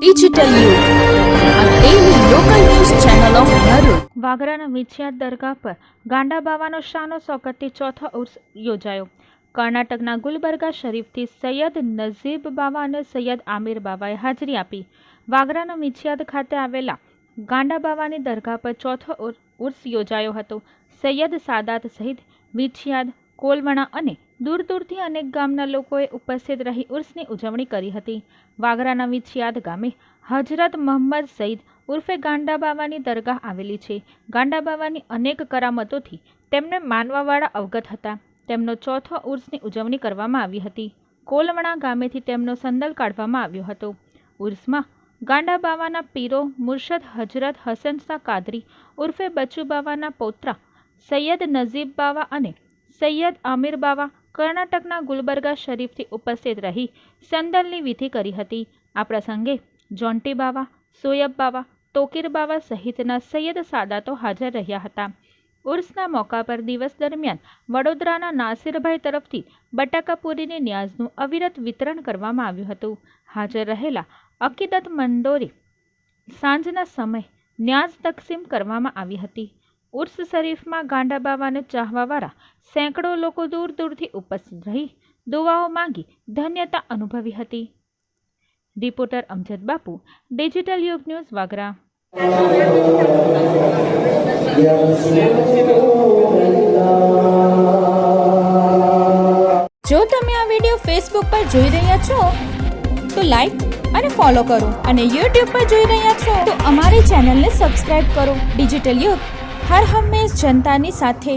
Digital યુગ, a daily local news channel of Narud. વાગરાના મિછિયાત દરગાહ પર ગાંડા બાવાનો શાનો શૌકતથી ચોથો ઉર્સ યોજાયો. કર્ણાટકના ગુલબર્ગા શરીફથી સૈયદ નઝીબ બાવા અને સૈયદ આમિર બાવાએ હાજરી આપી. વાગરાના મિછિયાત ખાતે આવેલા ગાંડા બાવાની દરગાહ પર ચોથો ઉર્સ યોજાયો હતો. સૈયદ સાદાત સહિત મિછિયાત, કોલવણા અને દૂર દૂરથી અનેક ગામના લોકોએ ઉપસ્થિત રહી ઉર્સની ઉજવણી કરી હતી. વાગરાના મિછિયાત ગામે હજરત મોહમ્મદ સઈદ ઉર્ફે ગાંડા બાવાની દરગાહ આવેલી છે. ગાંડા બાવાની અનેક કરામતોથી તેમને માનવાવાળા અવગત હતા. તેમનો ચોથો ઉર્સની ઉજવણી કરવામાં આવી હતી. કોલવણા ગામેથી તેમનો સંદલ કાઢવામાં આવ્યો હતો. ઉર્સમાં ગાંડા બાવાના પીરો મુર્શદ હજરત હસન શાહ કાદરી ઉર્ફે બચ્ચુ બાવાના પૌત્રા સૈયદ નઝીબ બાવા અને સૈયદ આમિર બાવા કર્ણાટકના ગુલબર્ગા શરીફથી ઉપસ્થિત રહી સંદલની વિધિ કરી હતી. આ પ્રસંગે જોન્ટી બાવા, સોયબ બાવા, તોકીર બાવા સહિતના સૈયદ સાદાતો હાજર રહ્યા હતા. ઉર્સના મોકા પર દિવસ દરમિયાન વડોદરાના નાસિરભાઈ તરફથી બટાકાપુરીની ન્યાઝનું અવિરત વિતરણ કરવામાં આવ્યું હતું. હાજર રહેલા અકીદતમંદોએ સાંજના સમયે ન્યાઝ તકસીમ કરવામાં આવી હતી. ઉર્સ શરીફમાં ગાંડા બાવાને ચાહવાવાળા સેંકડો લોકો દૂર દૂરથી ઉપસ્થિત રહી દુઆઓ માંગી ધન્યતા અનુભવી હતી. રિપોર્ટર અમજદ બાપુ, ડિજિટલ યુગ ન્યૂઝ, વાગરા. જો તમે આ વિડીયો ફેસબુક પર જોઈ રહ્યા છો તો લાઈક અને ફોલો કરો, અને યુટ્યુબ પર જોઈ રહ્યા છો તો અમારી ચેનલને સબસ્ક્રાઇબ કરો. ડિજિટલ યુગ, હર હંમેશ જનતાની સાથે.